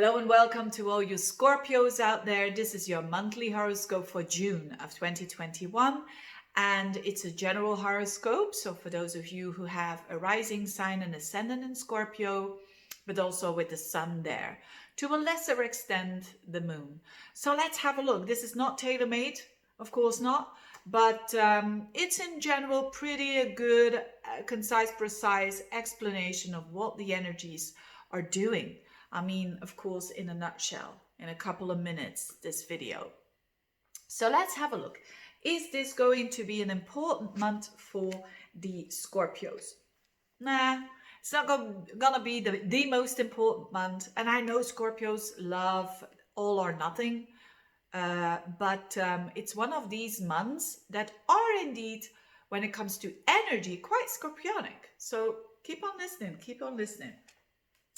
Hello and welcome to all you Scorpios out there. This is your monthly horoscope for June of 2021, and it's a general horoscope. So for those of you who have a rising sign and ascendant in Scorpio, but also with the sun there, to a lesser extent the moon. So let's have a look. This is not tailor-made, of course not, but it's in general pretty a good, concise, precise explanation of what the energies are doing. I mean, of course, in a nutshell, in a couple of minutes, this video. So let's have a look. Is this going to be an important month for the Scorpios? Nah, it's not gonna be the most important month. And I know Scorpios love all or nothing, but it's one of these months that are indeed, when it comes to energy, quite scorpionic. So keep on listening, keep on listening.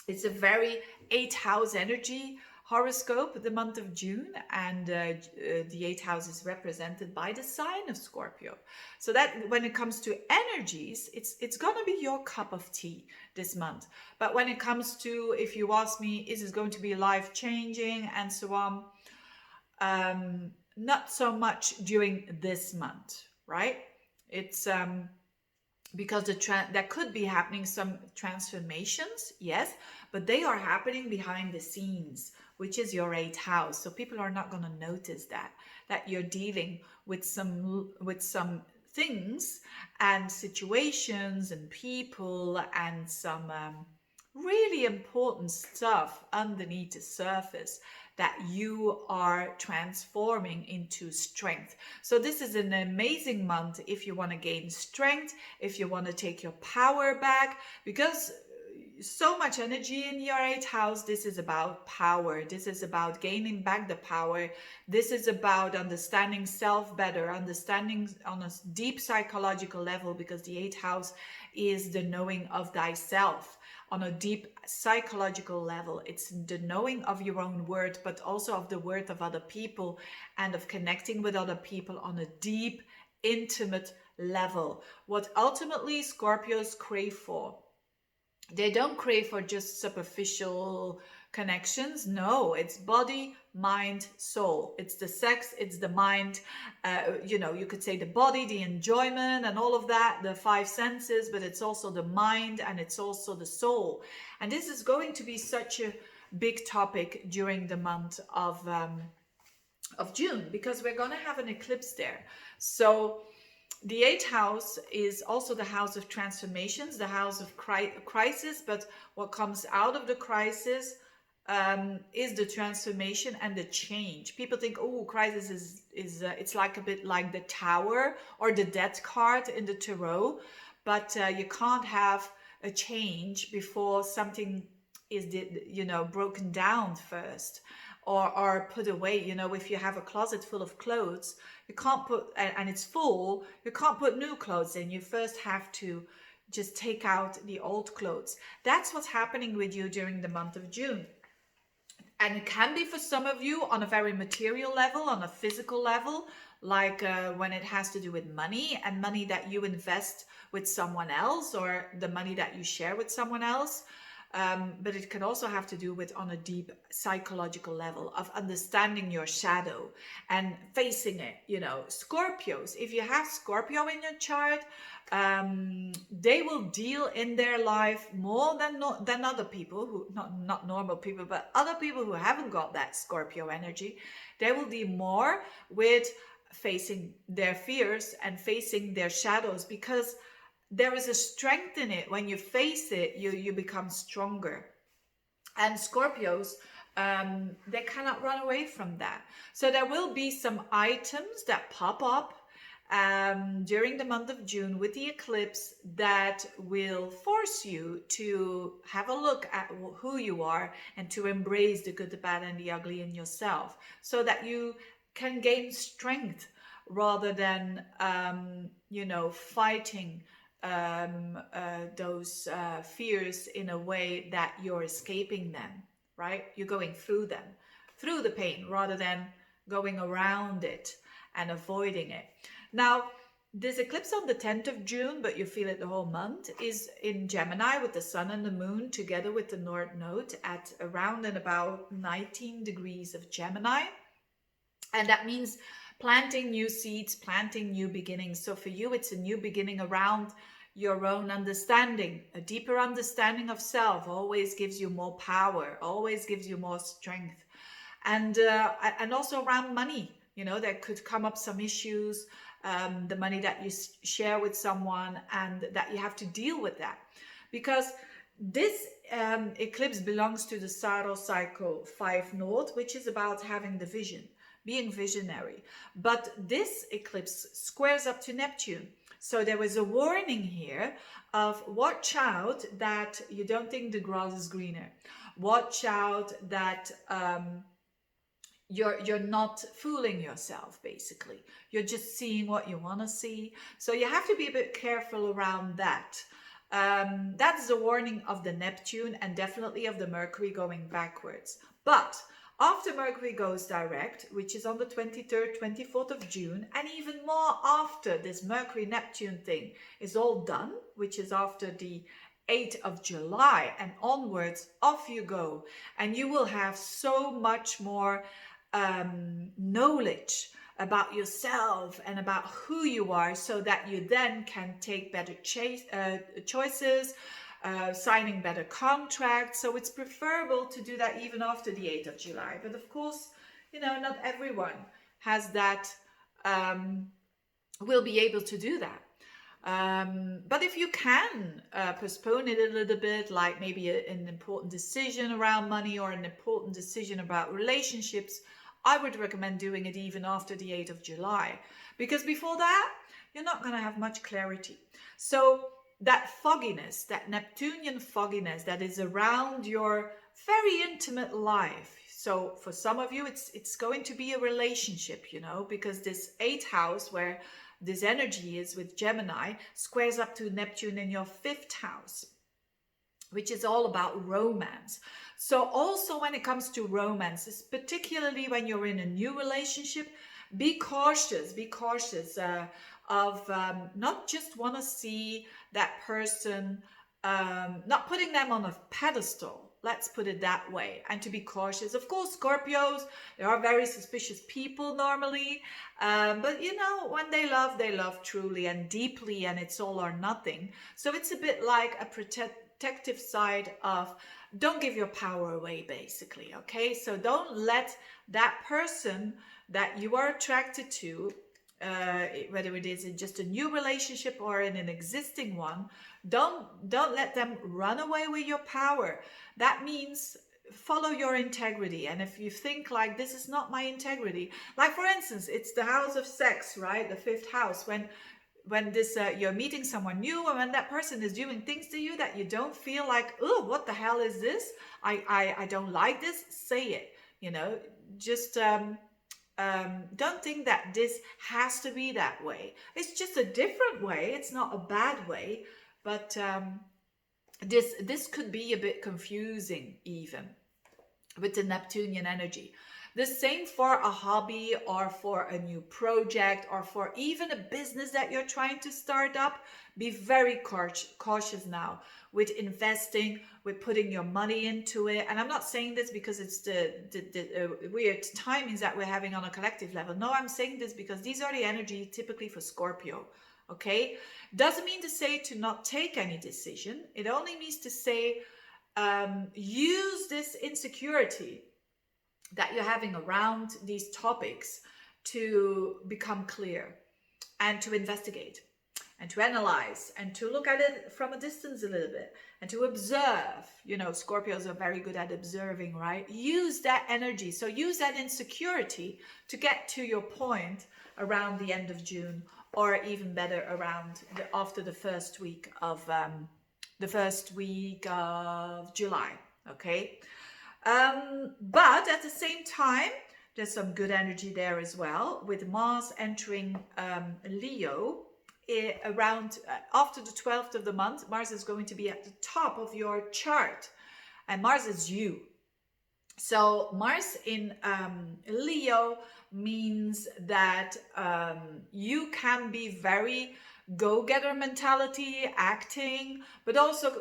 It's a very 8th house energy horoscope, the month of June, and the 8th house is represented by the sign of Scorpio. So that when it comes to energies, it's gonna be your cup of tea this month. But when it comes to, if you ask me, is it going to be life changing and so on, not so much during this month, right? It's because there could be happening some transformations, yes, but they are happening behind the scenes, which is your 8th house. So people are not going to notice that you're dealing with some things and situations and people and some really important stuff underneath the surface that you are transforming into strength. So this is an amazing month if you want to gain strength, if you want to take your power back, because so much energy in your 8th house. This is about power. This is about gaining back the power. This is about understanding self better, understanding on a deep psychological level, because the 8th house is the knowing of thyself. On a deep psychological level, it's the knowing of your own worth, but also of the worth of other people and of connecting with other people on a deep, intimate level. What ultimately Scorpios crave for. They don't crave for just superficial connections. No, it's body, mind, soul. It's the sex, it's the mind, you could say the body, the enjoyment and all of that, the 5 senses, but it's also the mind and it's also the soul. And this is going to be such a big topic during the month of June, because we're going to have an eclipse there. So the 8th house is also the house of transformations, the house of crisis, but what comes out of the crisis is the transformation and the change. People think, oh, crisis is it's like a bit like the Tower or the Death card in the tarot, but you can't have a change before something is broken down first or put away. If you have a closet full of clothes, you can't put, and it's full, you can't put new clothes in. You first have to just take out the old clothes. That's what's happening with you during the month of June. And it can be for some of you on a very material level, on a physical level, like when it has to do with money and money that you invest with someone else or the money that you share with someone else. But it can also have to do with on a deep psychological level of understanding your shadow and facing it. Scorpios, if you have Scorpio in your chart, they will deal in their life more than other people who not normal people, but other people who haven't got that Scorpio energy. They will deal more with facing their fears and facing their shadows, because there is a strength in it. When you face it, you become stronger. And Scorpios, they cannot run away from that. So there will be some items that pop up during the month of June with the eclipse that will force you to have a look at who you are and to embrace the good, the bad, and the ugly in yourself, so that you can gain strength rather than fighting those fears in a way that you're escaping them, right? You're going through them, through the pain, rather than going around it and avoiding it. Now, This eclipse on the 10th of June, but you feel it the whole month, is in Gemini with the sun and the moon together with the North Node at around and about 19 degrees of Gemini. And that means planting new seeds, planting new beginnings. So for you, it's a new beginning around your own understanding. A deeper understanding of self always gives you more power, always gives you more strength. And also around money, you know, there could come up some issues, the money that you share with someone, and that you have to deal with that. Because this eclipse belongs to the Saros cycle 5 North, which is about having the vision, being visionary. But this eclipse squares up to Neptune. So there was a warning here of watch out that you don't think the grass is greener. Watch out that you're not fooling yourself, basically. You're just seeing what you want to see. So you have to be a bit careful around that. That's the warning of the Neptune and definitely of the Mercury going backwards. But after Mercury goes direct, which is on the 23rd, 24th of June, and even more after this Mercury-Neptune thing is all done, which is after the 8th of July and onwards, off you go. And you will have so much more knowledge about yourself and about who you are, so that you then can take better choices, signing better contracts. So it's preferable to do that even after the 8th of July. But of course, you know, not everyone has that, will be able to do that. But if you can postpone it a little bit, like maybe an important decision around money or an important decision about relationships, I would recommend doing it even after the 8th of July, because before that, you're not going to have much clarity. So that fogginess, that Neptunian fogginess that is around your very intimate life. So for some of you, it's going to be a relationship, you know, because this 8th house where this energy is with Gemini squares up to Neptune in your 5th house, which is all about romance. So also when it comes to romance, particularly when you're in a new relationship, be cautious of not just want to see that person, not putting them on a pedestal, let's put it that way, and to be cautious. Of course, Scorpios, they are very suspicious people normally, but you know, when they love truly and deeply, and it's all or nothing. So it's a bit like a protective side of, don't give your power away, basically, okay? So don't let that person that you are attracted to, whether it is in just a new relationship or in an existing one, don't let them run away with your power. That means follow your integrity. And if you think like, this is not my integrity, like for instance, it's the house of sex, right? The 5th house, when this you're meeting someone new, and when that person is doing things to you that you don't feel like, oh, what the hell is this? I don't like this. Say it, you know, just don't think that this has to be that way. It's just a different way. It's not a bad way, but this could be a bit confusing even with the Neptunian energy. The same for a hobby or for a new project or for even a business that you're trying to start up. Be very cautious now with investing, with putting your money into it. And I'm not saying this because it's the weird timings that we're having on a collective level. No, I'm saying this because these are the energy typically for Scorpio. Okay? Doesn't mean to say to not take any decision. It only means to say use this insecurity that you're having around these topics to become clear and to investigate and to analyze and to look at it from a distance a little bit and to observe. You know, Scorpios are very good at observing, right? Use that energy. So use that insecurity to get to your point around the end of June, or even better around after the first week of July. Okay. But at the same time, there's some good energy there as well, with Mars entering Leo around after the 12th of the month. Mars is going to be at the top of your chart, and Mars is you. So Mars in Leo means that you can be very go-getter mentality, acting, but also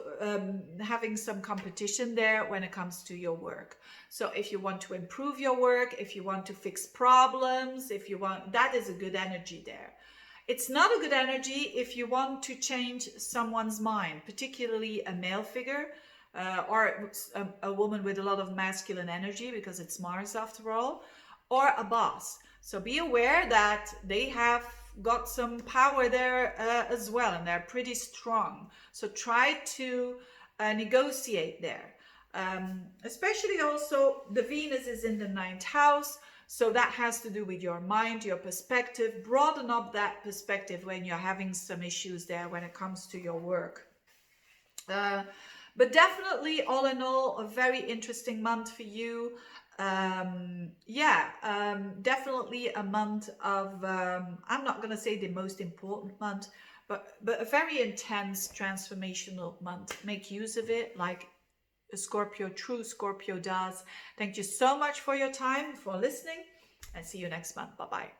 having some competition there when it comes to your work. So if you want to improve your work, if you want to fix problems, if you want, that is a good energy there. It's not a good energy if you want to change someone's mind, particularly a male figure, or a woman with a lot of masculine energy, because it's Mars after all, or a boss. So be aware that they have got some power there as well, and they're pretty strong. So try to negotiate there. Especially also, the Venus is in the 9th house. So that has to do with your mind, your perspective. Broaden up that perspective when you're having some issues there when it comes to your work. But definitely, all in all, a very interesting month for you. Definitely a month of, I'm not going to say the most important month, but a very intense transformational month. Make use of it like a Scorpio, true Scorpio does. Thank you so much for your time, for listening, and see you next month. Bye-bye.